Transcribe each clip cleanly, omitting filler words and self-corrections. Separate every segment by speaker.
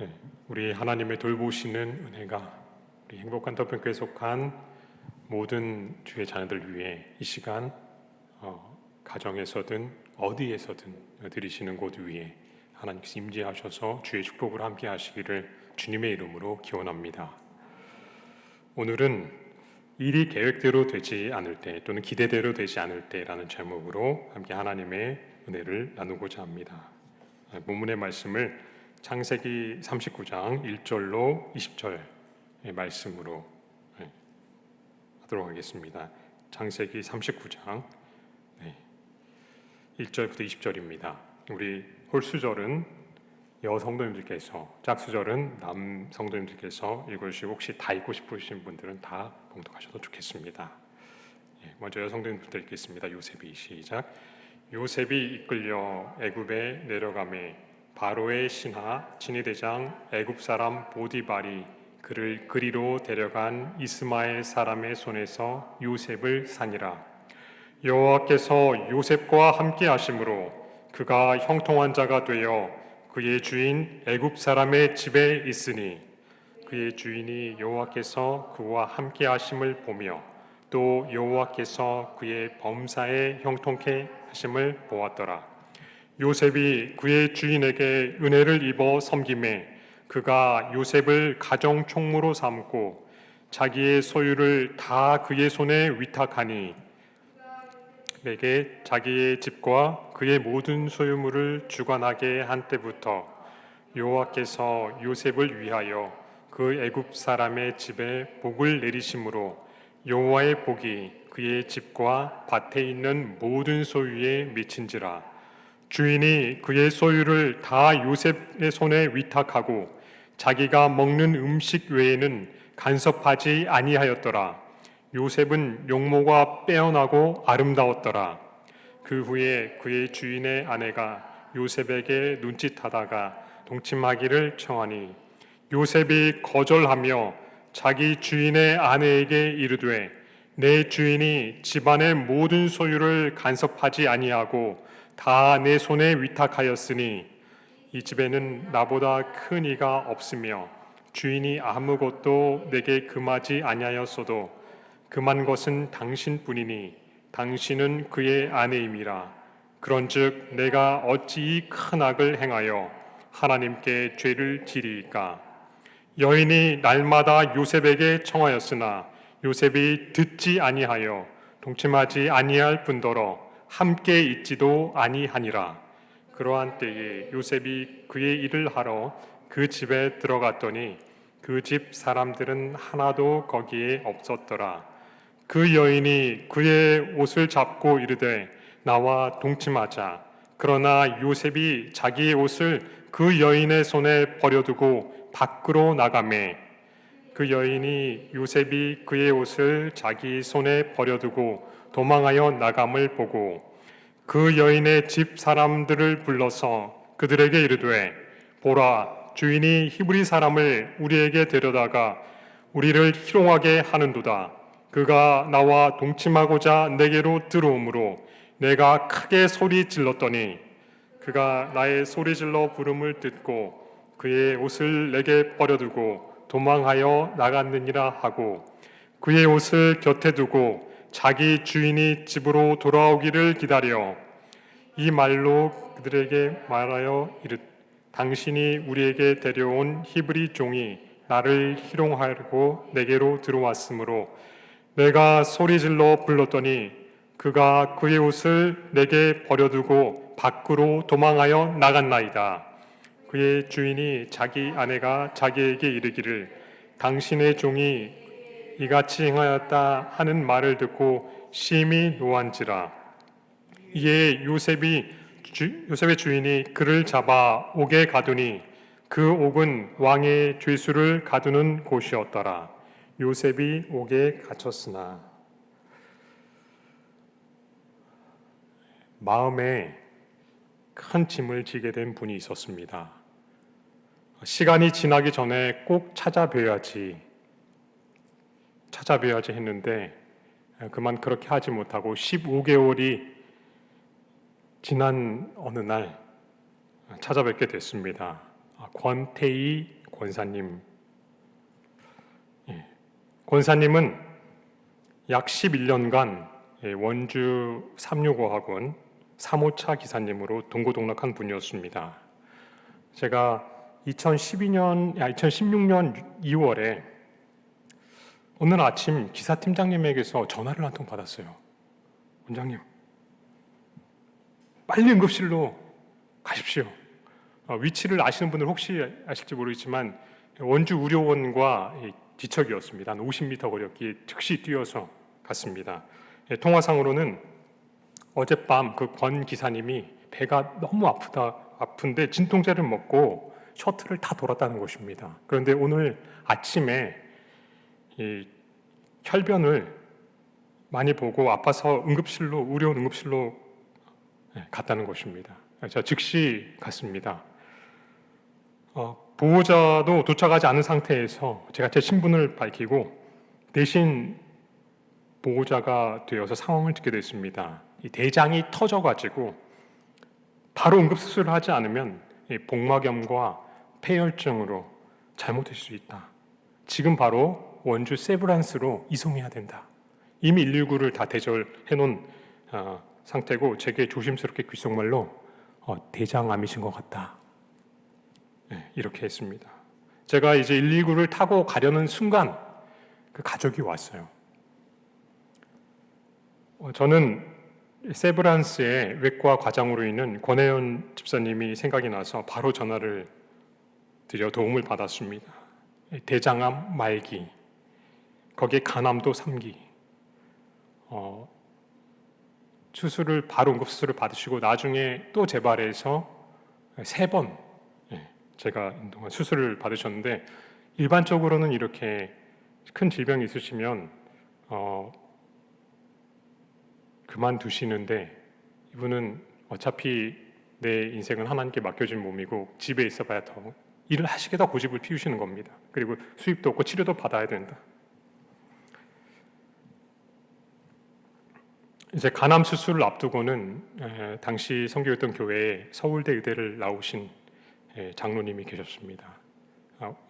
Speaker 1: 네, 우리 하나님의 돌보시는 은혜가 우리 행복한 더평교에 속한 모든 주의 자녀들 위해 이 시간 가정에서든 어디에서든 드리시는 곳 위에 하나님께서 임재하셔서 주의 축복을 함께 하시기를 주님의 이름으로 기원합니다. 오늘은 일이 계획대로 되지 않을 때 또는 기대대로 되지 않을 때라는 제목으로 함께 하나님의 은혜를 나누고자 합니다. 본문의 말씀을 창세기 39장 1절로 20절의 말씀으로 하도록 하겠습니다. 창세기 39장 1절부터 20절입니다. 우리 홀수절은 여성도님들께서, 짝수절은 남성도님들께서 읽어주시고 혹시 다 읽고 싶으신 분들은 다 봉독하셔도 좋겠습니다. 먼저 여성도님부터 읽겠습니다. 요셉이 시작. 요셉이 이끌려 애굽에 내려가매 바로의 신하 진위대장 애굽 사람 보디발이 그를 그리로 데려간 이스마엘 사람의 손에서 요셉을 산이라. 여호와께서 요셉과 함께 하심으로 그가 형통한 자가 되어 그의 주인 애굽 사람의 집에 있으니 그의 주인이 여호와께서 그와 함께 하심을 보며 또 여호와께서 그의 범사에 형통케 하심을 보았더라. 요셉이 그의 주인에게 은혜를 입어 섬김에 그가 요셉을 가정 총무로 삼고 자기의 소유를 다 그의 손에 위탁하니 내게 자기의 집과 그의 모든 소유물을 주관하게 한 때부터 여호와께서 요셉을 위하여 그 애굽 사람의 집에 복을 내리심으로 여호와의 복이 그의 집과 밭에 있는 모든 소유에 미친지라. 주인이 그의 소유를 다 요셉의 손에 위탁하고 자기가 먹는 음식 외에는 간섭하지 아니하였더라. 요셉은 용모가 빼어나고 아름다웠더라. 그 후에 그의 주인의 아내가 요셉에게 눈짓하다가 동침하기를 청하니 요셉이 거절하며 자기 주인의 아내에게 이르되 내 주인이 집안의 모든 소유를 간섭하지 아니하고 다 내 손에 위탁하였으니 이 집에는 나보다 큰 이가 없으며 주인이 아무것도 내게 금하지 아니하였어도 금한 것은 당신뿐이니 당신은 그의 아내임이라. 그런즉 내가 어찌 이 큰 악을 행하여 하나님께 죄를 지리이까. 여인이 날마다 요셉에게 청하였으나 요셉이 듣지 아니하여 동침하지 아니할 뿐더러 함께 있지도 아니하니라. 그러한 때에 요셉이 그의 일을 하러 그 집에 들어갔더니 그 집 사람들은 하나도 거기에 없었더라. 그 여인이 그의 옷을 잡고 이르되 나와 동침하자. 그러나 요셉이 자기의 옷을 그 여인의 손에 버려두고 밖으로 나가매 그 여인이 요셉이 그의 옷을 자기 손에 버려두고 도망하여 나감을 보고 그 여인의 집 사람들을 불러서 그들에게 이르되 보라, 주인이 히브리 사람을 우리에게 데려다가 우리를 희롱하게 하는도다. 그가 나와 동침하고자 내게로 들어오므로 내가 크게 소리 질렀더니 그가 나의 소리 질러 부름을 듣고 그의 옷을 내게 버려두고 도망하여 나갔느니라 하고 그의 옷을 곁에 두고 자기 주인이 집으로 돌아오기를 기다려 이 말로 그들에게 말하여 이르 당신이 우리에게 데려온 히브리 종이 나를 희롱하려고 내게로 들어왔으므로 내가 소리질러 불렀더니 그가 그의 옷을 내게 버려두고 밖으로 도망하여 나갔나이다. 그의 주인이 자기 아내가 자기에게 이르기를 당신의 종이 이같이 행하였다 하는 말을 듣고 심히 노한지라. 이에 요셉의 주인이 그를 잡아 옥에 가두니 그 옥은 왕의 죄수를 가두는 곳이었더라. 요셉이 옥에 갇혔으나 마음에 큰 짐을 지게 된 분이 있었습니다. 시간이 지나기 전에 꼭 찾아뵈야지 했는데 그만 그렇게 하지 못하고 15개월이 지난 어느 날 찾아뵙게 됐습니다. 권태희 권사님. 권사님은 약 11년간 원주 365학원 3호차 기사님으로 동고동락한 분이었습니다. 제가 2016년 2월에 오늘 아침 기사팀장님에게서 전화를 한 통 받았어요. 원장님, 빨리 응급실로 가십시오. 위치를 아시는 분들 혹시 아실지 모르겠지만 원주 의료원과 뒤척이었습니다. 한 50m 거리였기에 즉시 뛰어서 갔습니다. 통화상으로는 어젯밤 그 권 기사님이 배가 너무 아픈데 진통제를 먹고 셔틀을 다 돌았다는 것입니다. 그런데 오늘 아침에 이 혈변을 많이 보고 아파서 의료원 응급실로 갔다는 것입니다. 제가 즉시 갔습니다. 보호자도 도착하지 않은 상태에서 제가 제 신분을 밝히고 대신 보호자가 되어서 상황을 듣게 됐습니다. 이 대장이 터져가지고 바로 응급수술을 하지 않으면 복막염과 폐혈증으로 잘못될 수 있다. 지금 바로 원주 세브란스로 이송해야 된다. 이미 119를 다 대절해 놓은 상태고 제게 조심스럽게 귓속말로 대장암이신 것 같다. 이렇게 했습니다. 제가 이제 119를 타고 가려는 순간 그 가족이 왔어요. 저는 세브란스의 외과 과장으로 있는 권혜연 집사님이 생각이 나서 바로 전화를 드려 도움을 받았습니다. 대장암 말기, 거기에 간암도 3기. 수술을 바로 응급수술을 받으시고 나중에 또 재발해서 3번 제가 동안 수술을 받으셨는데 일반적으로는 이렇게 큰 질병이 있으시면 그만두시는데 이분은 어차피 내 인생은 하나님께 맡겨진 몸이고 집에 있어봐야 더 일을 하시게 더 고집을 피우시는 겁니다. 그리고 수입도 없고 치료도 받아야 된다. 이제 간암 수술을 앞두고는 당시 선교했던 교회에 서울대 의대를 나오신 장로님이 계셨습니다.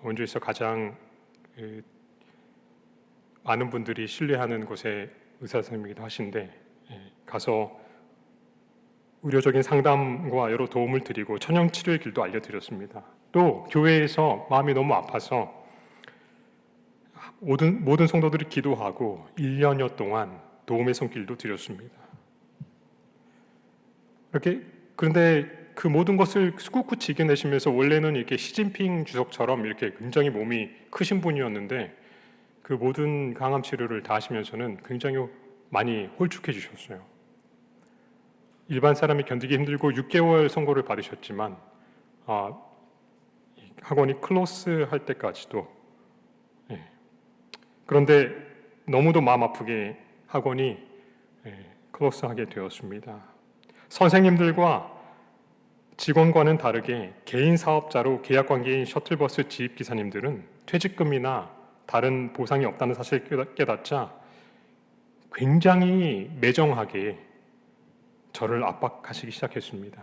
Speaker 1: 원주에서 가장 많은 분들이 신뢰하는 곳에 의사 선생님이기도 하신데 가서 의료적인 상담과 여러 도움을 드리고 천연치료의 길도 알려드렸습니다. 또 교회에서 마음이 너무 아파서 모든 성도들이 기도하고 1년여 동안 도움의 손길도 드렸습니다. 그런데 그 모든 것을 꿋꿋이 이겨내시면서 원래는 이렇게 시진핑 주석처럼 이렇게 굉장히 몸이 크신 분이었는데 그 모든 강암 치료를 다 하시면서는 굉장히 많이 홀쭉해지셨어요. 일반 사람이 견디기 힘들고 6개월 선고를 받으셨지만 학원이 클로스 할 때까지도 그런데 너무도 마음 아프게 학원이 클로스하게 되었습니다. 선생님들과 직원과는 다르게 개인 사업자로 계약관계인 셔틀버스 지입기사님들은 퇴직금이나 다른 보상이 없다는 사실을 깨닫자 굉장히 매정하게 저를 압박하시기 시작했습니다.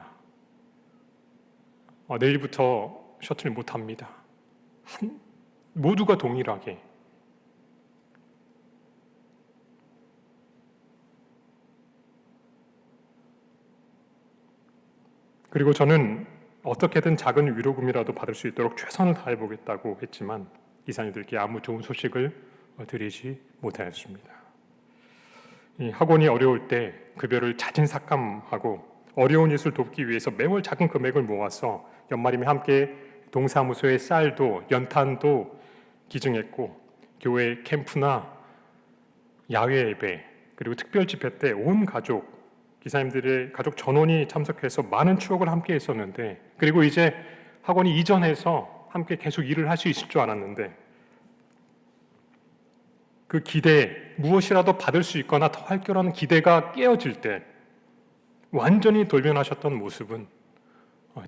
Speaker 1: 내일부터 셔틀 못 합니다. 모두가 동일하게. 그리고 저는 어떻게든 작은 위로금이라도 받을 수 있도록 최선을 다해보겠다고 했지만 이사님들께 아무 좋은 소식을 드리지 못하였습니다. 이 학원이 어려울 때 급여를 자진삭감하고 어려운 이웃을 돕기 위해서 매월 작은 금액을 모아서 연말이면 함께 동사무소에 쌀도 연탄도 기증했고 교회 캠프나 야외 예배 그리고 특별 집회 때 온 가족 기사님들의 가족 전원이 참석해서 많은 추억을 함께 했었는데 그리고 이제 학원이 이전해서 함께 계속 일을 할 수 있을 줄 알았는데 그 기대, 무엇이라도 받을 수 있거나 더 할 거라는 기대가 깨어질 때 완전히 돌변하셨던 모습은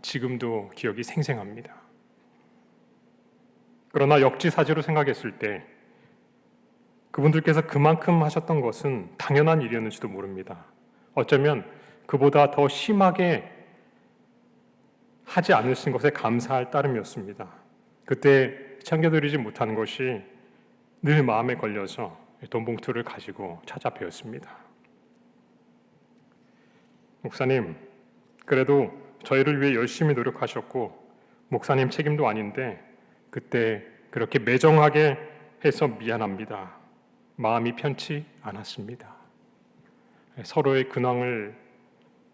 Speaker 1: 지금도 기억이 생생합니다. 그러나 역지사지로 생각했을 때 그분들께서 그만큼 하셨던 것은 당연한 일이었는지도 모릅니다. 어쩌면 그보다 더 심하게 하지 않으신 것에 감사할 따름이었습니다. 그때 챙겨드리지 못한 것이 늘 마음에 걸려서 돈 봉투를 가지고 찾아뵈었습니다. 목사님, 그래도 저희를 위해 열심히 노력하셨고 목사님 책임도 아닌데 그때 그렇게 매정하게 해서 미안합니다. 마음이 편치 않았습니다. 서로의 근황을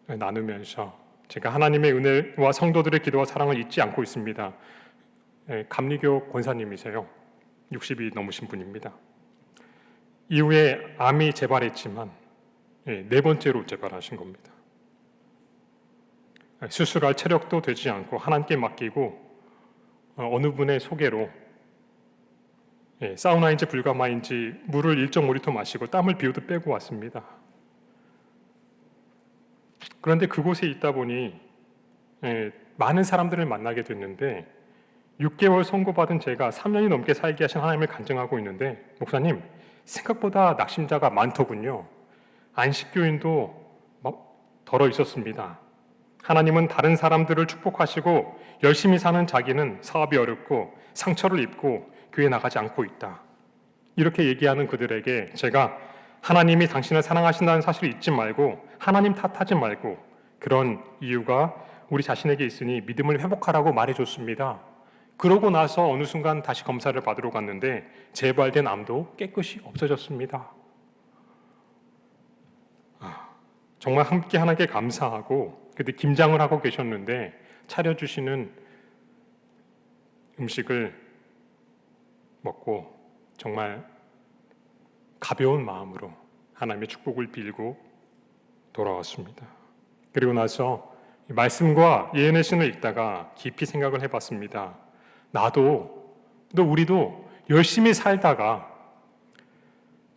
Speaker 1: 나누면서 제가 하나님의 은혜와 성도들의 기도와 사랑을 잊지 않고 있습니다. 감리교 권사님이세요. 60이 넘으신 분입니다. 이후에 암이 재발했지만 4번째로 재발하신 겁니다. 수술할 체력도 되지 않고 하나님께 맡기고 어느 분의 소개로 사우나인지 불가마인지 물을 1.5리터 마시고 땀을 비오듯 빼고 왔습니다. 그런데 그곳에 있다 보니 많은 사람들을 만나게 됐는데 6개월 선고받은 제가 3년이 넘게 살게 하신 하나님을 간증하고 있는데 목사님, 생각보다 낙심자가 많더군요. 안식교인도 덜어 있었습니다. 하나님은 다른 사람들을 축복하시고 열심히 사는 자기는 사업이 어렵고 상처를 입고 교회 나가지 않고 있다. 이렇게 얘기하는 그들에게 제가 하나님이 당신을 사랑하신다는 사실을 잊지 말고 하나님 탓하지 말고 그런 이유가 우리 자신에게 있으니 믿음을 회복하라고 말해줬습니다. 그러고 나서 어느 순간 다시 검사를 받으러 갔는데 재발된 암도 깨끗이 없어졌습니다. 정말 함께 하나님께 감사하고 그때 김장을 하고 계셨는데 차려주시는 음식을 먹고 정말 가벼운 마음으로 하나님의 축복을 빌고 돌아왔습니다. 그리고 나서 말씀과 예언의 신을 읽다가 깊이 생각을 해봤습니다. 우리도 열심히 살다가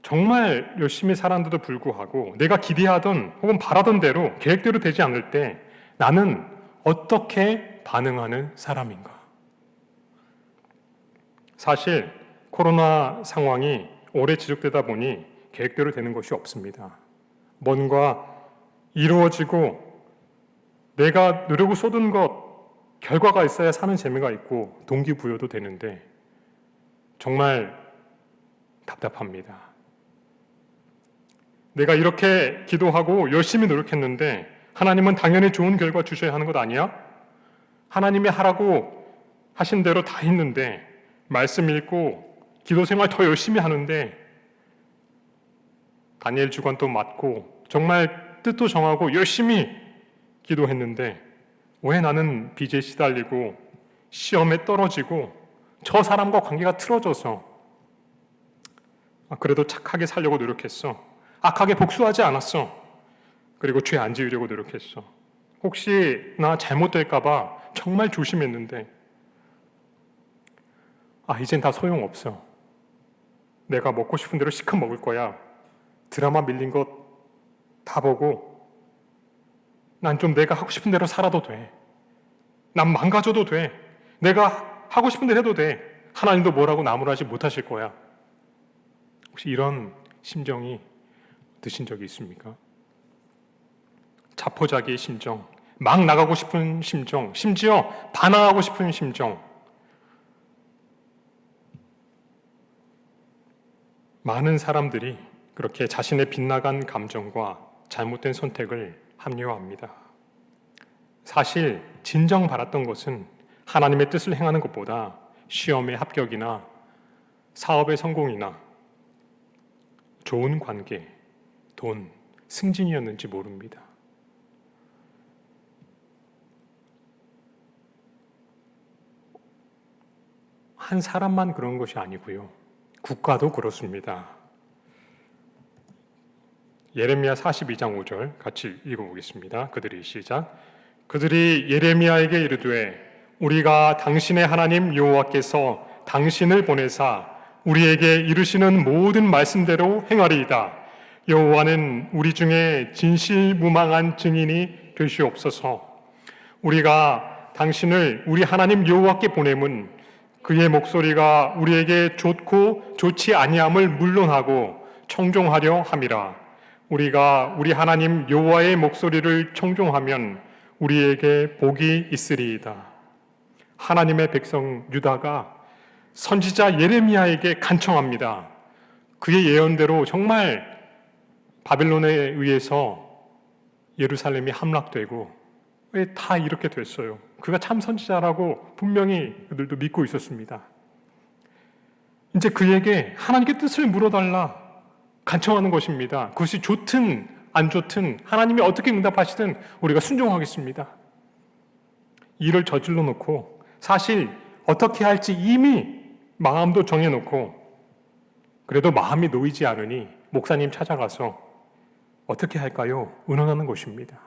Speaker 1: 정말 열심히 살았는데도 불구하고 내가 기대하던 혹은 바라던 대로 계획대로 되지 않을 때 나는 어떻게 반응하는 사람인가? 사실 코로나 상황이 오래 지속되다 보니 계획대로 되는 것이 없습니다. 뭔가 이루어지고 내가 노력을 쏟은 것 결과가 있어야 사는 재미가 있고 동기부여도 되는데 정말 답답합니다. 내가 이렇게 기도하고 열심히 노력했는데 하나님은 당연히 좋은 결과 주셔야 하는 것 아니야? 하나님이 하라고 하신 대로 다 했는데 말씀 읽고 기도 생활 더 열심히 하는데 다니엘 주관도 맡고 정말 뜻도 정하고 열심히 기도했는데 왜 나는 빚에 시달리고 시험에 떨어지고 저 사람과 관계가 틀어져서 그래도 착하게 살려고 노력했어. 악하게 복수하지 않았어. 그리고 죄 안 지으려고 노력했어. 혹시 나 잘못될까 봐 정말 조심했는데 이젠 다 소용없어. 내가 먹고 싶은 대로 시컷 먹을 거야. 드라마 밀린 것 다 보고 난 좀 내가 하고 싶은 대로 살아도 돼. 난 망가져도 돼. 내가 하고 싶은 대로 해도 돼. 하나님도 뭐라고 나무라지 못하실 거야. 혹시 이런 심정이 드신 적이 있습니까? 자포자기의 심정, 막 나가고 싶은 심정, 심지어 반항하고 싶은 심정. 많은 사람들이 그렇게 자신의 빗나간 감정과 잘못된 선택을 합리화합니다. 사실 진정 바랐던 것은 하나님의 뜻을 행하는 것보다 시험의 합격이나 사업의 성공이나 좋은 관계, 돈, 승진이었는지 모릅니다. 한 사람만 그런 것이 아니고요. 국가도 그렇습니다. 예레미야 42장 5절 같이 읽어보겠습니다. 그들이 예레미야에게 이르되 우리가 당신의 하나님 여호와께서 당신을 보내사 우리에게 이르시는 모든 말씀대로 행하리이다. 여호와는 우리 중에 진실무망한 증인이 되시옵소서. 우리가 당신을 우리 하나님 여호와께 보냄은 그의 목소리가 우리에게 좋고 좋지 아니함을 물론하고 청종하려 함이라. 우리가 우리 하나님 여호와의 목소리를 청종하면 우리에게 복이 있으리이다. 하나님의 백성 유다가 선지자 예레미야에게 간청합니다. 그의 예언대로 정말 바벨론에 의해서 예루살렘이 함락되고 왜 다 이렇게 됐어요. 그가 참 선지자라고 분명히 그들도 믿고 있었습니다. 이제 그에게 하나님께 뜻을 물어달라 간청하는 것입니다. 그것이 좋든 안 좋든 하나님이 어떻게 응답하시든 우리가 순종하겠습니다. 일을 저질러 놓고 사실 어떻게 할지 이미 마음도 정해놓고 그래도 마음이 놓이지 않으니 목사님 찾아가서 어떻게 할까요? 의논하는 것입니다.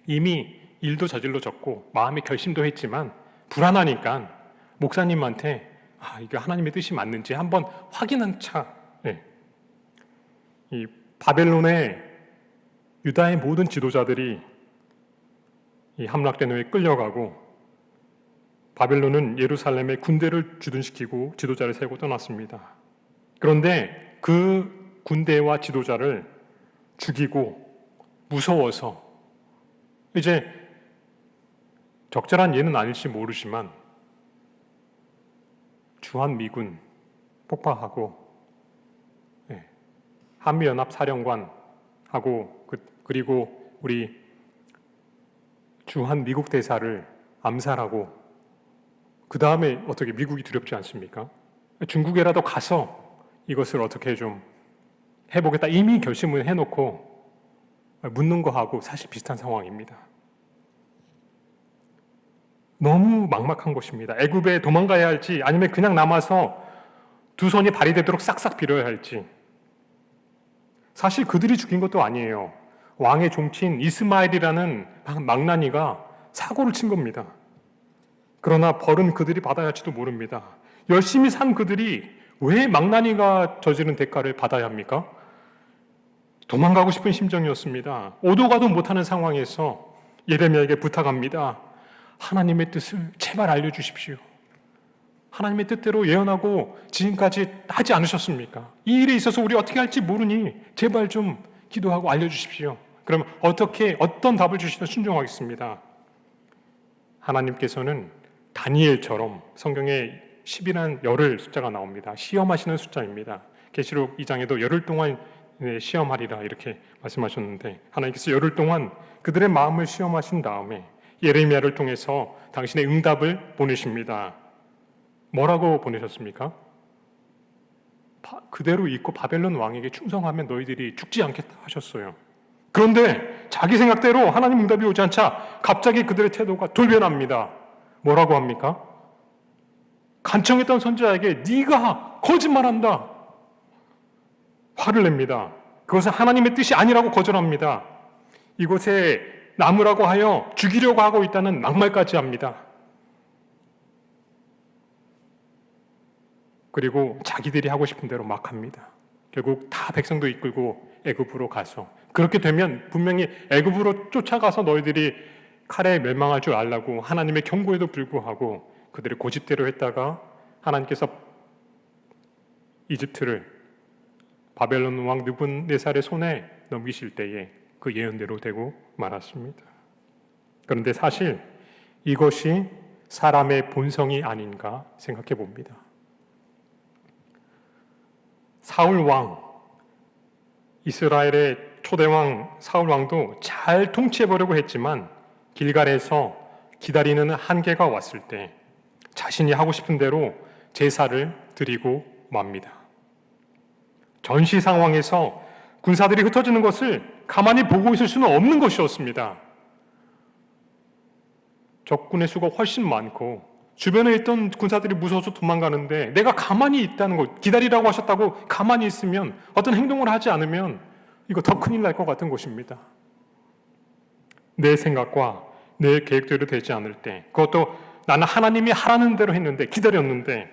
Speaker 1: 이미 일도 저질러졌고 마음의 결심도 했지만 불안하니까 목사님한테 이게 하나님의 뜻이 맞는지 한번 확인한 차. 이 바벨론의 유다의 모든 지도자들이 이 함락된 후에 끌려가고 바벨론은 예루살렘에 군대를 주둔시키고 지도자를 세우고 떠났습니다. 그런데 그 군대와 지도자를 죽이고 무서워서 이제 적절한 예는 아닐지 모르지만 주한미군 폭파하고 한미연합 사령관하고 그리고 우리 주한미국 대사를 암살하고 그 다음에 어떻게 미국이 두렵지 않습니까? 중국에라도 가서 이것을 어떻게 좀 해보겠다 이미 결심을 해놓고 묻는 거하고 사실 비슷한 상황입니다. 너무 막막한 것입니다. 애굽에 도망가야 할지 아니면 그냥 남아서 두 손이 발이 되도록 싹싹 빌어야 할지. 사실 그들이 죽인 것도 아니에요. 왕의 종친 이스마엘이라는 망나니가 사고를 친 겁니다. 그러나 벌은 그들이 받아야 할지도 모릅니다. 열심히 산 그들이 왜 망나니가 저지른 대가를 받아야 합니까? 도망가고 싶은 심정이었습니다. 오도 가도 못하는 상황에서 예레미야에게 부탁합니다. 하나님의 뜻을 제발 알려주십시오. 하나님의 뜻대로 예언하고 지금까지 하지 않으셨습니까? 이 일에 있어서 우리 어떻게 할지 모르니 제발 좀 기도하고 알려주십시오. 그럼 어떤 답을 주시든 순종하겠습니다. 하나님께서는 다니엘처럼 성경에 10이라는 열흘 숫자가 나옵니다. 시험하시는 숫자입니다. 계시록 2장에도 열흘 동안 시험하리라 이렇게 말씀하셨는데 하나님께서 열흘 동안 그들의 마음을 시험하신 다음에 예레미야를 통해서 당신의 응답을 보내십니다. 뭐라고 보내셨습니까? 그대로 잊고 바벨론 왕에게 충성하면 너희들이 죽지 않겠다 하셨어요. 그런데 자기 생각대로 하나님 응답이 오지 않자 갑자기 그들의 태도가 돌변합니다. 뭐라고 합니까? 간청했던 선지자에게 네가 거짓말한다. 화를 냅니다. 그것은 하나님의 뜻이 아니라고 거절합니다. 이곳에 남으라고 하여 죽이려고 하고 있다는 막말까지 합니다. 그리고 자기들이 하고 싶은 대로 막 합니다. 결국 다 백성도 이끌고 애굽으로 가서 그렇게 되면 분명히 애굽으로 쫓아가서 너희들이 칼에 멸망할 줄 알라고 하나님의 경고에도 불구하고 그들의 고집대로 했다가 하나님께서 이집트를 바벨론 왕 느분네살의 손에 넘기실 때에 그 예언대로 되고 말았습니다. 그런데 사실 이것이 사람의 본성이 아닌가 생각해 봅니다. 사울 왕, 이스라엘의 초대왕 사울 왕도 잘 통치해보려고 했지만 길갈에서 기다리는 한계가 왔을 때 자신이 하고 싶은 대로 제사를 드리고 맙니다. 전시 상황에서 군사들이 흩어지는 것을 가만히 보고 있을 수는 없는 것이었습니다. 적군의 수가 훨씬 많고 주변에 있던 군사들이 무서워서 도망가는데 내가 가만히 있다는 것, 기다리라고 하셨다고 가만히 있으면 어떤 행동을 하지 않으면 이거 더 큰일 날 것 같은 것입니다. 내 생각과 내 계획대로 되지 않을 때 그것도 나는 하나님이 하라는 대로 했는데 기다렸는데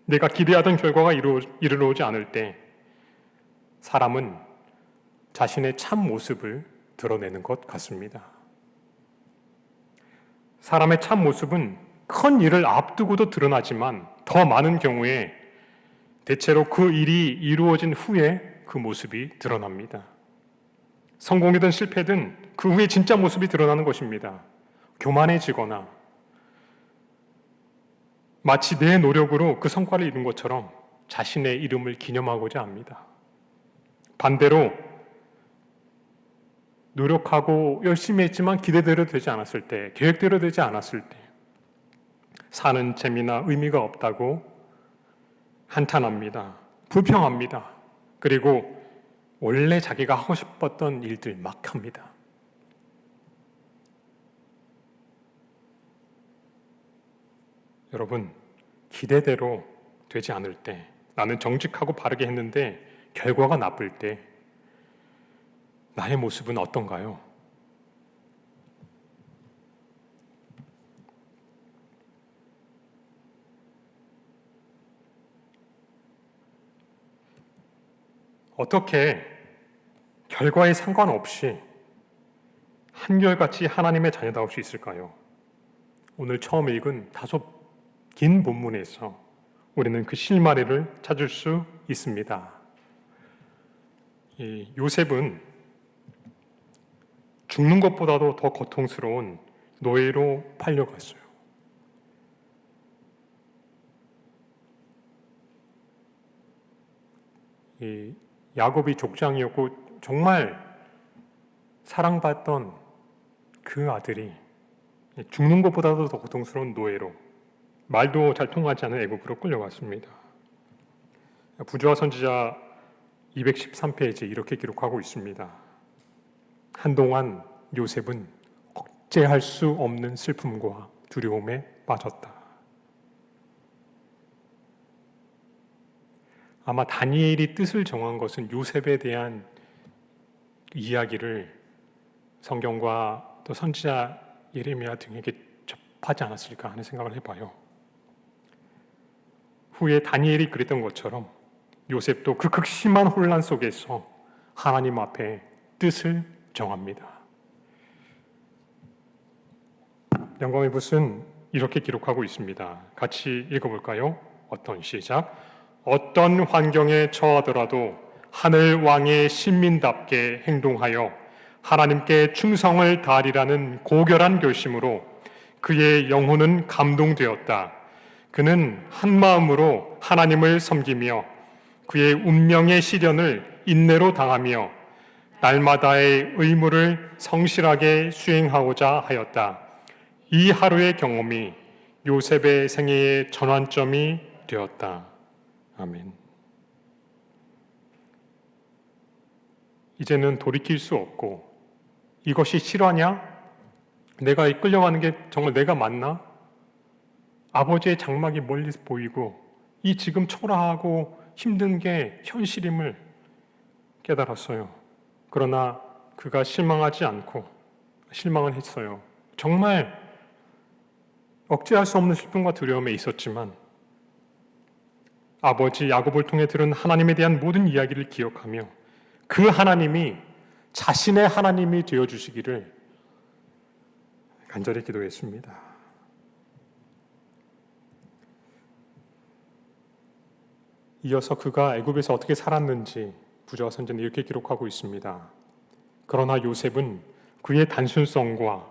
Speaker 1: 내가 기대하던 결과가 이르러오지 않을 때 사람은 자신의 참 모습을 드러내는 것 같습니다. 사람의 참 모습은 큰 일을 앞두고도 드러나지만 더 많은 경우에 대체로 그 일이 이루어진 후에 그 모습이 드러납니다. 성공이든 실패든 그 후에 진짜 모습이 드러나는 것입니다. 교만해지거나 마치 내 노력으로 그 성과를 이룬 것처럼 자신의 이름을 기념하고자 합니다. 반대로 노력하고 열심히 했지만 기대대로 되지 않았을 때, 계획대로 되지 않았을 때 사는 재미나 의미가 없다고 한탄합니다. 불평합니다. 그리고 원래 자기가 하고 싶었던 일들 막 합니다. 여러분, 기대대로 되지 않을 때, 나는 정직하고 바르게 했는데 결과가 나쁠 때 나의 모습은 어떤가요? 어떻게 결과에 상관없이 한결같이 하나님의 자녀다울 수 있을까요? 오늘 처음 읽은 다소 긴 본문에서 우리는 그 실마리를 찾을 수 있습니다. 요셉은 죽는 것보다도 더 고통스러운 노예로 팔려갔어요. 야곱이 족장이었고 정말 사랑받던 그 아들이 죽는 것보다도 더 고통스러운 노예로, 말도 잘 통하지 않은 애굽으로 끌려갔습니다. 부조와 선지자 213페이지에 이렇게 기록하고 있습니다. 한동안 요셉은 억제할 수 없는 슬픔과 두려움에 빠졌다. 아마 다니엘이 뜻을 정한 것은 요셉에 대한 이야기를 성경과 또 선지자 예레미야 등에게 접하지 않았을까 하는 생각을 해봐요. 후에 다니엘이 그랬던 것처럼 요셉도 그 극심한 혼란 속에서 하나님 앞에 뜻을 정합니다. 영감의 붓은 이렇게 기록하고 있습니다. 같이 읽어볼까요? 시작. 어떤 환경에 처하더라도 하늘 왕의 신민답게 행동하여 하나님께 충성을 다하리라는 고결한 결심으로 그의 영혼은 감동되었다. 그는 한마음으로 하나님을 섬기며 그의 운명의 시련을 인내로 당하며 날마다의 의무를 성실하게 수행하고자 하였다. 이 하루의 경험이 요셉의 생애의 전환점이 되었다. 아멘. 이제는 돌이킬 수 없고, 이것이 실화냐? 내가 끌려가는 게 정말 내가 맞나? 아버지의 장막이 멀리 보이고 이 지금 초라하고 힘든 게 현실임을 깨달았어요. 그러나 그가 실망하지 않고 실망은 했어요. 정말 억제할 수 없는 슬픔과 두려움에 있었지만 아버지 야곱을 통해 들은 하나님에 대한 모든 이야기를 기억하며 그 하나님이 자신의 하나님이 되어주시기를 간절히 기도했습니다. 이어서 그가 애굽에서 어떻게 살았는지 부조와 선지자는 이렇게 기록하고 있습니다. 그러나 요셉은 그의 단순성과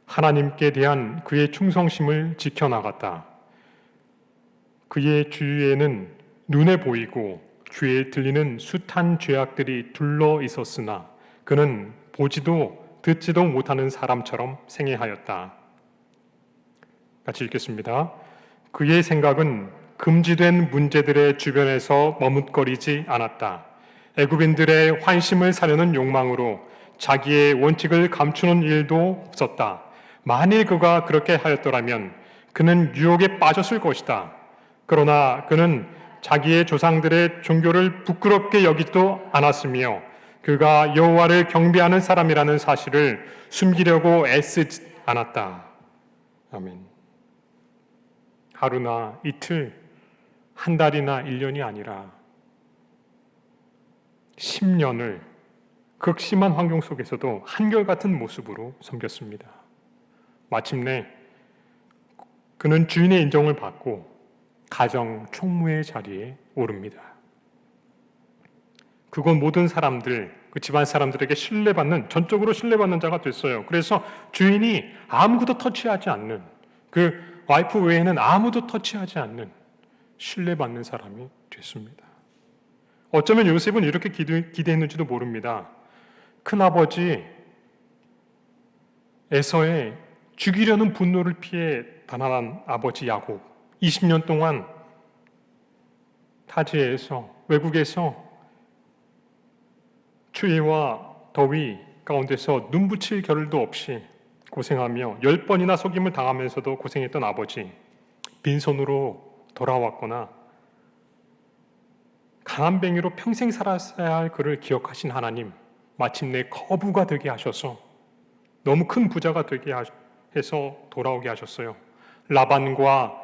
Speaker 1: 하나님께 대한 그의 충성심을 지켜나갔다. 그의 주위에는 눈에 보이고 귀에 들리는 숱한 죄악들이 둘러 있었으나 그는 보지도 듣지도 못하는 사람처럼 생애하였다. 같이 읽겠습니다. 그의 생각은 금지된 문제들의 주변에서 머뭇거리지 않았다. 애굽인들의 환심을 사려는 욕망으로 자기의 원칙을 감추는 일도 없었다. 만일 그가 그렇게 하였더라면 그는 유혹에 빠졌을 것이다. 그러나 그는 자기의 조상들의 종교를 부끄럽게 여기지도 않았으며 그가 여호와를 경배하는 사람이라는 사실을 숨기려고 애쓰지 않았다. 아멘. 하루나 이틀, 한 달이나 1년이 아니라 10년을 극심한 환경 속에서도 한결같은 모습으로 섬겼습니다. 마침내 그는 주인의 인정을 받고 가정 총무의 자리에 오릅니다. 그곳 모든 사람들, 그 집안 사람들에게 전적으로 신뢰받는 자가 됐어요. 그래서 주인이 아무것도 터치하지 않는, 그 와이프 외에는 아무도 터치하지 않는 신뢰받는 사람이 됐습니다. 어쩌면 요셉은 이렇게 기대했는지도 모릅니다. 큰아버지 에서의 죽이려는 분노를 피해 단안한 아버지 야곱, 20년 동안 타지에서, 외국에서 추위와 더위 가운데서 눈 붙일 겨를도 없이 고생하며 10번이나 속임을 당하면서도 고생했던 아버지, 빈손으로 돌아왔거나 가난뱅이로 평생 살았어야 할 그를 기억하신 하나님, 마침내 거부가 되게 하셔서 너무 큰 부자가 되게 해서 돌아오게 하셨어요. 라반과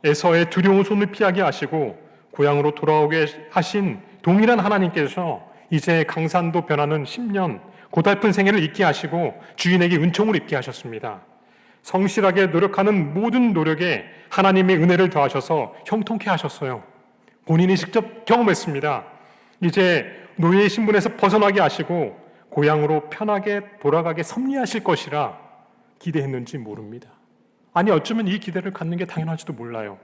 Speaker 1: 에서의 두려운 손을 피하게 하시고 고향으로 돌아오게 하신 동일한 하나님께서 이제 강산도 변하는 10년 고달픈 생애를 잊게 하시고 주인에게 은총을 입게 하셨습니다. 성실하게 노력하는 모든 노력에 하나님의 은혜를 더하셔서 형통케 하셨어요. 본인이 직접 경험했습니다. 이제 노예의 신분에서 벗어나게 하시고 고향으로 편하게 돌아가게 섭리하실 것이라 기대했는지 모릅니다. 아니, 어쩌면 이 기대를 갖는 게 당연할지도 몰라요.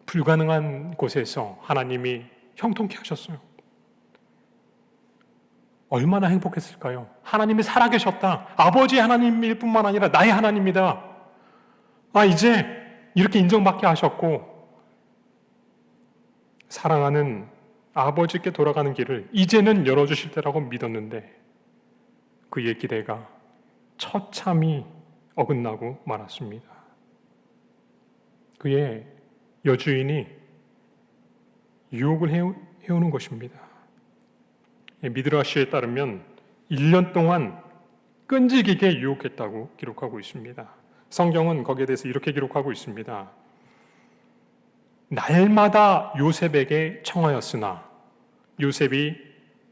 Speaker 1: 불가능한 곳에서 하나님이 형통케 하셨어요. 얼마나 행복했을까요? 하나님이 살아계셨다. 아버지 하나님일 뿐만 아니라 나의 하나님이다. 이제 이렇게 인정받게 하셨고 사랑하는 아버지께 돌아가는 길을 이제는 열어주실 때라고 믿었는데 그의 기대가 처참히 어긋나고 말았습니다. 그의 여주인이 유혹을 해오는 것입니다. 미드라시에 따르면 1년 동안 끈질기게 유혹했다고 기록하고 있습니다. 성경은 거기에 대해서 이렇게 기록하고 있습니다. 날마다 요셉에게 청하였으나 요셉이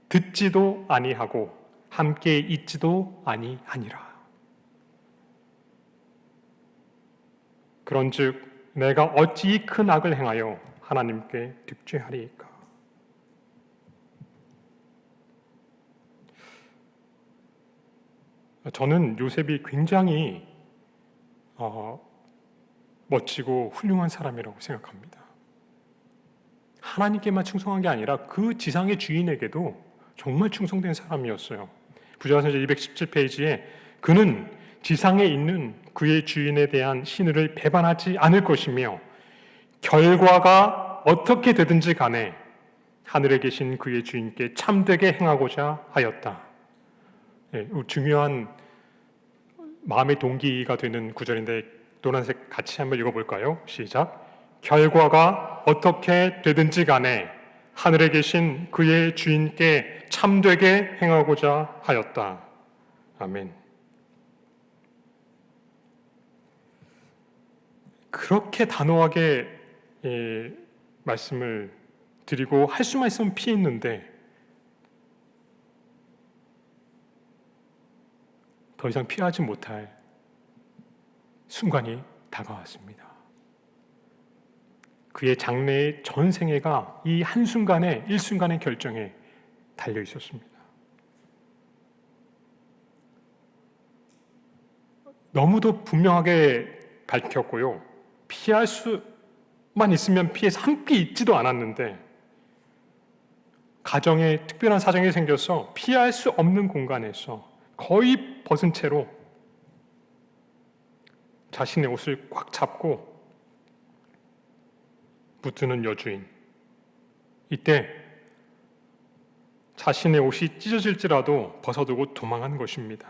Speaker 1: 듣지도 아니하고 함께 있지도 아니하니라. 그런즉 내가 어찌 큰 악을 행하여 하나님께 득죄하리이까. 저는 요셉이 굉장히 멋지고 훌륭한 사람이라고 생각합니다. 하나님께만 충성한 게 아니라 그 지상의 주인에게도 정말 충성된 사람이었어요. 부자서전 217페이지에 그는 지상에 있는 그의 주인에 대한 신의를 배반하지 않을 것이며 결과가 어떻게 되든지 간에 하늘에 계신 그의 주인께 참되게 행하고자 하였다. 중요한 마음의 동기가 되는 구절인데 노란색 같이 한번 읽어볼까요? 시작. 결과가 어떻게 되든지 간에 하늘에 계신 그의 주인께 참되게 행하고자 하였다. 아멘. 그렇게 단호하게 말씀을 드리고 할 수만 있으면 피했는데 더 이상 피하지 못할 순간이 다가왔습니다. 그의 장래의 전 생애가 이 한순간에, 일순간의 결정에 달려 있었습니다. 너무도 분명하게 밝혔고요. 피할 수만 있으면 피해서 함께 있지도 않았는데 가정에 특별한 사정이 생겨서 피할 수 없는 공간에서 거의 벗은 채로 자신의 옷을 꽉 잡고 붙드는 여주인. 이때 자신의 옷이 찢어질지라도 벗어두고 도망한 것입니다.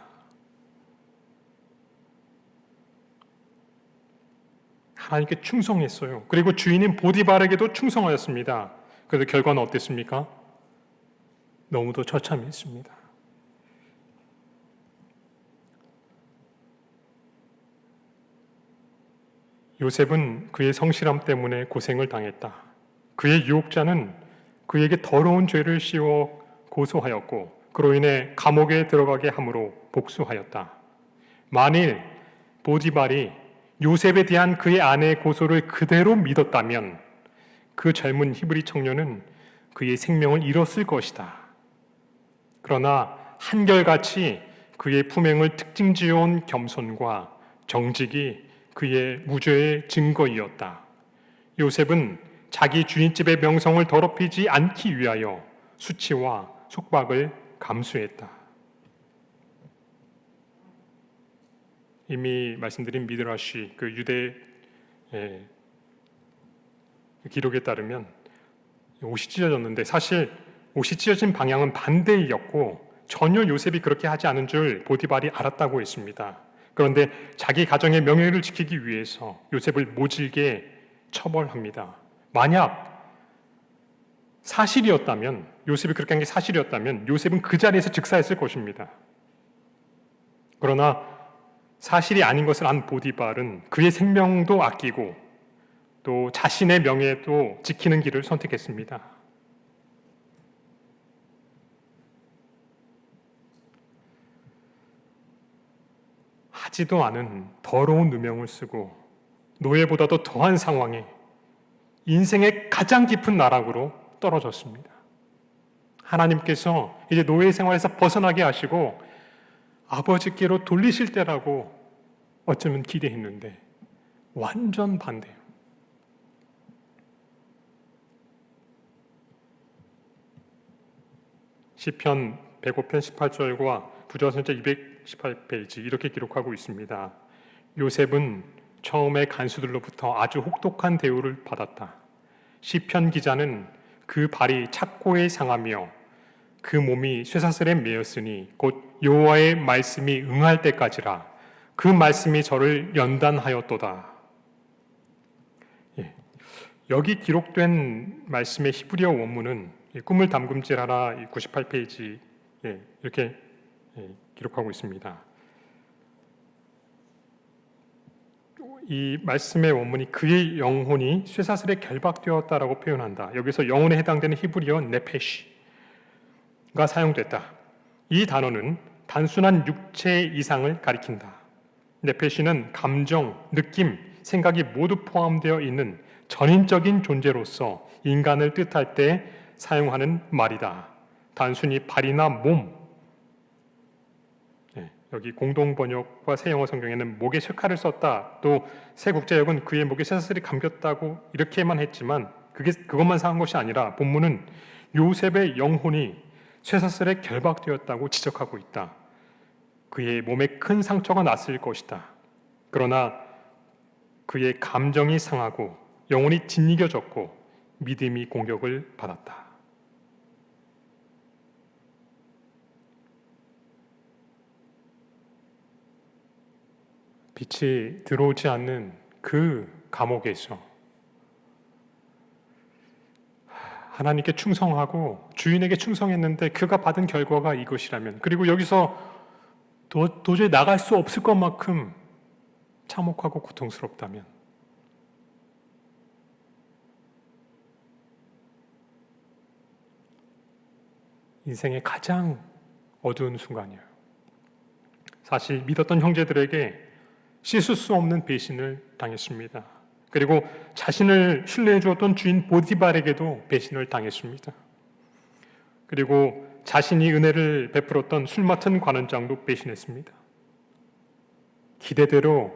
Speaker 1: 하나님께 충성했어요. 그리고 주인인 보디발에게도 충성하였습니다. 그래서 결과는 어땠습니까? 너무도 처참했습니다. 요셉은 그의 성실함 때문에 고생을 당했다. 그의 유혹자는 그에게 더러운 죄를 씌워 고소하였고 그로 인해 감옥에 들어가게 함으로 복수하였다. 만일 보디발이 요셉에 대한 그의 아내의 고소를 그대로 믿었다면 그 젊은 히브리 청년은 그의 생명을 잃었을 것이다. 그러나 한결같이 그의 품행을 특징지어온 겸손과 정직이 그의 무죄의 증거이었다. 요셉은 자기 주인집의 명성을 더럽히지 않기 위하여 수치와 속박을 감수했다. 이미 말씀드린 미드라시 그 유대 기록에 따르면 옷이 찢어졌는데 사실 옷이 찢어진 방향은 반대이었고 전혀 요셉이 그렇게 하지 않은 줄 보디발이 알았다고 했습니다. 그런데 자기 가정의 명예를 지키기 위해서 요셉을 모질게 처벌합니다. 만약 사실이었다면, 요셉이 그렇게 한 게 사실이었다면 요셉은 그 자리에서 즉사했을 것입니다. 그러나 사실이 아닌 것을 안 보디발은 그의 생명도 아끼고 또 자신의 명예도 지키는 길을 선택했습니다. 하지도 않은 더러운 누명을 쓰고 노예보다도 더한 상황에 인생의 가장 깊은 나락으로 떨어졌습니다. 하나님께서 이제 노예 생활에서 벗어나게 하시고 아버지께로 돌리실 때라고 어쩌면 기대했는데 완전 반대예요. 시편 105편 18절과 부조선자 218페이지 이렇게 기록하고 있습니다. 요셉은 처음에 간수들로부터 아주 혹독한 대우를 받았다. 시편 기자는 그 발이 착고에 상하며 그 몸이 쇠사슬에 매였으니 곧 여호와의 말씀이 응할 때까지라 그 말씀이 저를 연단하였도다. 여기 기록된 말씀의 히브리어 원문은 꿈을 담금질하라 98페이지 이렇게 기록하고 있습니다. 이 말씀의 원문이 그의 영혼이 쇠사슬에 결박되었다라고 표현한다. 여기서 영혼에 해당되는 히브리어 네페시가 사용됐다. 이 단어는 단순한 육체 이상을 가리킨다. 네페시는 감정, 느낌, 생각이 모두 포함되어 있는 전인적인 존재로서 인간을 뜻할 때 사용하는 말이다. 단순히 발이나 몸, 여기 공동번역과 새영어 성경에는 목에 쇠칼을 썼다. 또 새국제역은 그의 목에 쇠사슬이 감겼다고 이렇게만 했지만 그것만 사한 것이 아니라 본문은 요셉의 영혼이 쇠사슬에 결박되었다고 지적하고 있다. 그의 몸에 큰 상처가 났을 것이다. 그러나 그의 감정이 상하고 영혼이 짓이겨졌고 믿음이 공격을 받았다. 빛이 들어오지 않는 그 감옥에서 하나님께 충성하고 주인에게 충성했는데 그가 받은 결과가 이것이라면, 그리고 여기서 도저히 나갈 수 없을 것만큼 참혹하고 고통스럽다면, 인생의 가장 어두운 순간이에요. 사실 믿었던 형제들에게 씻을 수 없는 배신을 당했습니다. 그리고 자신을 신뢰해 주었던 주인 보디발에게도 배신을 당했습니다. 그리고 자신이 은혜를 베풀었던 술 맡은 관원장도 배신했습니다. 기대대로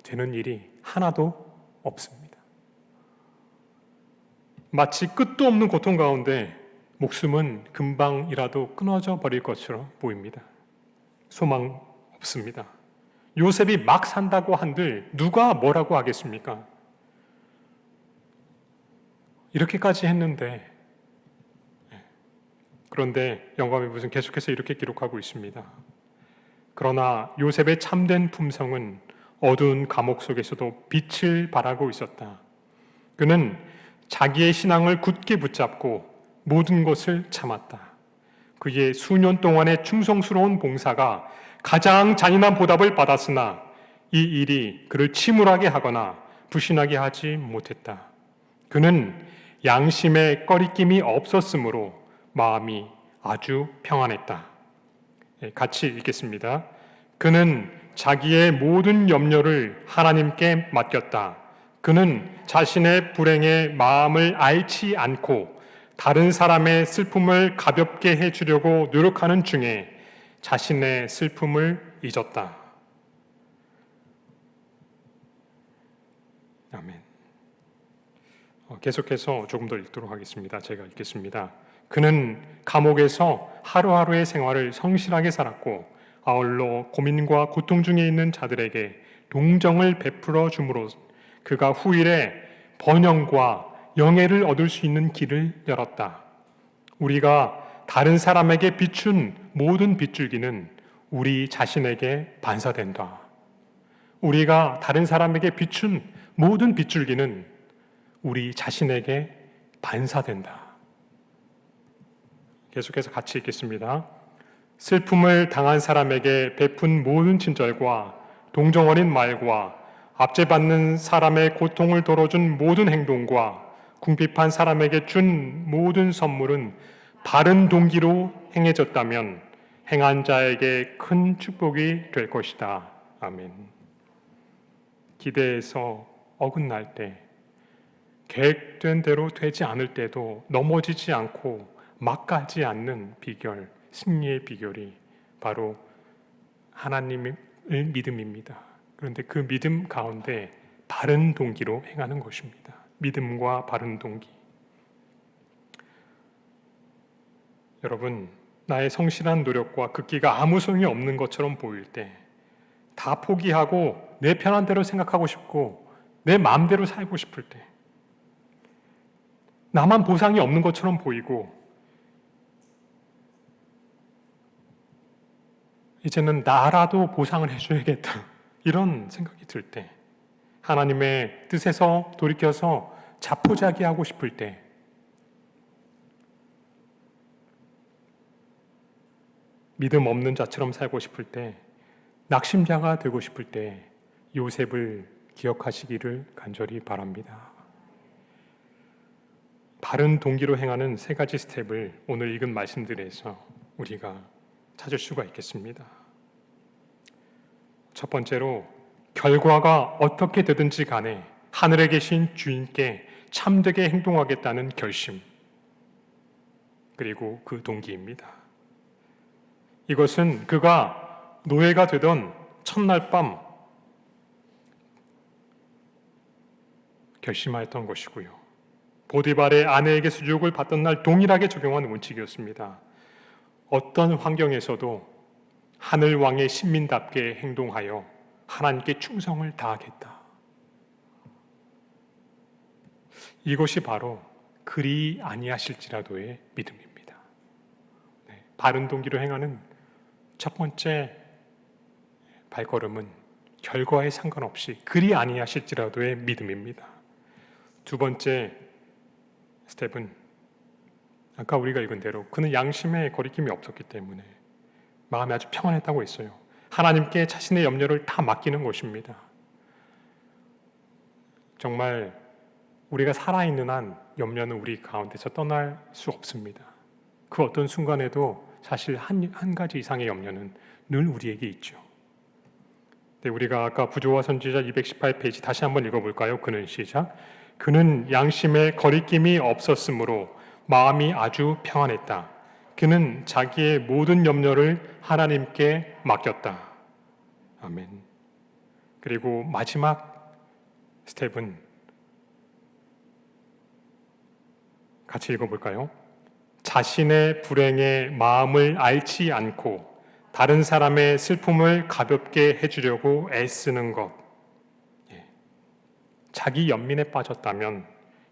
Speaker 1: 되는 일이 하나도 없습니다. 마치 끝도 없는 고통 가운데 목숨은 금방이라도 끊어져 버릴 것처럼 보입니다. 소망 없습니다. 요셉이 막 산다고 한들 누가 뭐라고 하겠습니까? 이렇게까지 했는데, 그런데 영감의 붓은 계속해서 이렇게 기록하고 있습니다. 그러나 요셉의 참된 품성은 어두운 감옥 속에서도 빛을 발하고 있었다. 그는 자기의 신앙을 굳게 붙잡고 모든 것을 참았다. 그의 수년 동안의 충성스러운 봉사가 가장 잔인한 보답을 받았으나 이 일이 그를 침울하게 하거나 불신하게 하지 못했다. 그는 양심에 꺼리낌이 없었으므로 마음이 아주 평안했다. 같이 읽겠습니다. 그는 자기의 모든 염려를 하나님께 맡겼다. 그는 자신의 불행에 마음을 앓지 않고 다른 사람의 슬픔을 가볍게 해주려고 노력하는 중에 자신의 슬픔을 잊었다. 아멘. 계속해서 조금 더 읽도록 하겠습니다. 제가 읽겠습니다. 그는 감옥에서 하루하루의 생활을 성실하게 살았고 아울러 고민과 고통 중에 있는 자들에게 동정을 베풀어 줌으로 그가 후일에 번영과 영예를 얻을 수 있는 길을 열었다. 우리가 다른 사람에게 비춘 모든 빗줄기는 우리 자신에게 반사된다. 우리가 다른 사람에게 비춘 모든 빗줄기는 우리 자신에게 반사된다. 계속해서 같이 읽겠습니다. 슬픔을 당한 사람에게 베푼 모든 친절과 동정 어린 말과 압제받는 사람의 고통을 덜어준 모든 행동과 궁핍한 사람에게 준 모든 선물은 바른 동기로 행해졌다면 행한 자에게 큰 축복이 될 것이다. 아멘. 기대에서 어긋날 때, 계획된 대로 되지 않을 때도 넘어지지 않고 막 가지 않는 비결, 승리의 비결이 바로 하나님의 믿음입니다. 그런데 그 믿음 가운데 바른 동기로 행하는 것입니다. 믿음과 바른 동기. 여러분, 나의 성실한 노력과 극기가 아무 소용이 없는 것처럼 보일 때, 다 포기하고 내 편한 대로 생각하고 싶고 내 마음대로 살고 싶을 때, 나만 보상이 없는 것처럼 보이고 이제는 나라도 보상을 해줘야겠다 이런 생각이 들 때, 하나님의 뜻에서 돌이켜서 자포자기하고 싶을 때, 믿음 없는 자처럼 살고 싶을 때, 낙심자가 되고 싶을 때 요셉을 기억하시기를 간절히 바랍니다. 바른 동기로 행하는 세 가지 스텝을 오늘 읽은 말씀들에서 우리가 찾을 수가 있겠습니다. 첫 번째로, 결과가 어떻게 되든지 간에 하늘에 계신 주인께 참되게 행동하겠다는 결심, 그리고 그 동기입니다. 이것은 그가 노예가 되던 첫날 밤 결심하였던 것이고요. 보디발의 아내에게 수족을 받던 날 동일하게 적용한 원칙이었습니다. 어떤 환경에서도 하늘 왕의 신민답게 행동하여 하나님께 충성을 다하겠다. 이것이 바로 그리 아니하실지라도의 믿음입니다. 바른 동기로 행하는 첫 번째 발걸음은 결과에 상관없이 그리 아니하실지라도의 믿음입니다. 두 번째 스텝은 아까 우리가 읽은 대로 그는 양심에 거리낌이 없었기 때문에 마음이 아주 평안했다고 했어요. 하나님께 자신의 염려를 다 맡기는 것입니다. 정말 우리가 살아있는 한 염려는 우리 가운데서 떠날 수 없습니다. 그 어떤 순간에도 사실 한 가지 이상의 염려는 늘 우리에게 있죠. 네, 우리가 아까 부조와 선지자 218페이지 다시 한번 읽어볼까요? 그는 시작. 그는 양심에 거리낌이 없었으므로 마음이 아주 평안했다. 그는 자기의 모든 염려를 하나님께 맡겼다. 아멘. 그리고 마지막 스텝은 같이 읽어볼까요? 자신의 불행에 마음을 앓지 않고 다른 사람의 슬픔을 가볍게 해주려고 애쓰는 것. 자기 연민에 빠졌다면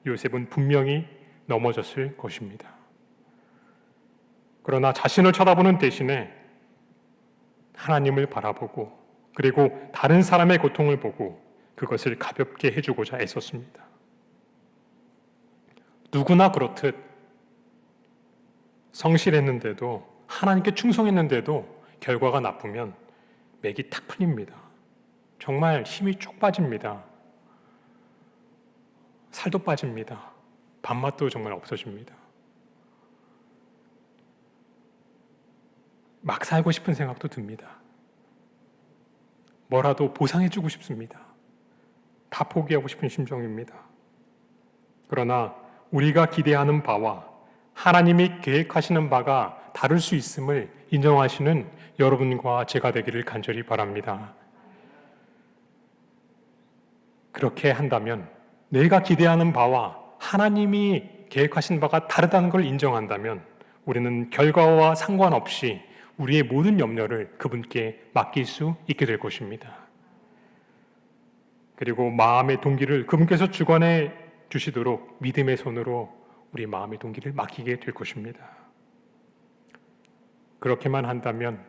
Speaker 1: 요셉은 분명히 넘어졌을 것입니다. 그러나 자신을 쳐다보는 대신에 하나님을 바라보고 그리고 다른 사람의 고통을 보고 그것을 가볍게 해주고자 애썼습니다. 누구나 그렇듯 성실했는데도 하나님께 충성했는데도 결과가 나쁘면 맥이 탁 풀립니다. 정말 힘이 쭉 빠집니다. 살도 빠집니다. 밥맛도 정말 없어집니다. 막 살고 싶은 생각도 듭니다. 뭐라도 보상해주고 싶습니다. 다 포기하고 싶은 심정입니다. 그러나 우리가 기대하는 바와 하나님이 계획하시는 바가 다를 수 있음을 인정하시는 여러분과 제가 되기를 간절히 바랍니다. 그렇게 한다면, 내가 기대하는 바와 하나님이 계획하신 바가 다르다는 걸 인정한다면 우리는 결과와 상관없이 우리의 모든 염려를 그분께 맡길 수 있게 될 것입니다. 그리고 마음의 동기를 그분께서 주관해 주시도록 믿음의 손으로 우리 마음의 동기를 맡기게 될 것입니다. 그렇게만 한다면,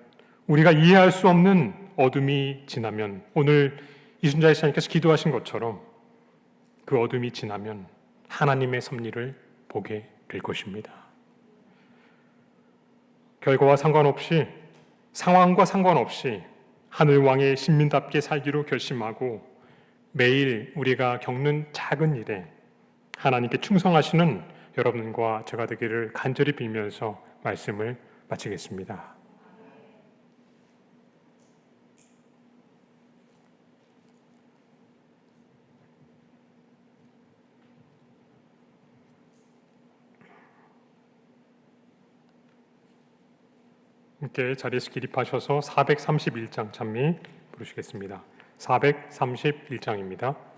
Speaker 1: 우리가 이해할 수 없는 어둠이 지나면, 오늘 이순자 지사님께서 기도하신 것처럼 그 어둠이 지나면 하나님의 섭리를 보게 될 것입니다. 결과와 상관없이, 상황과 상관없이 하늘왕의 신민답게 살기로 결심하고 매일 우리가 겪는 작은 일에 하나님께 충성하시는 여러분과 제가 되기를 간절히 빌면서 말씀을 마치겠습니다. 함께 자리에서 기립하셔서 431장 찬미 부르시겠습니다. 431장입니다.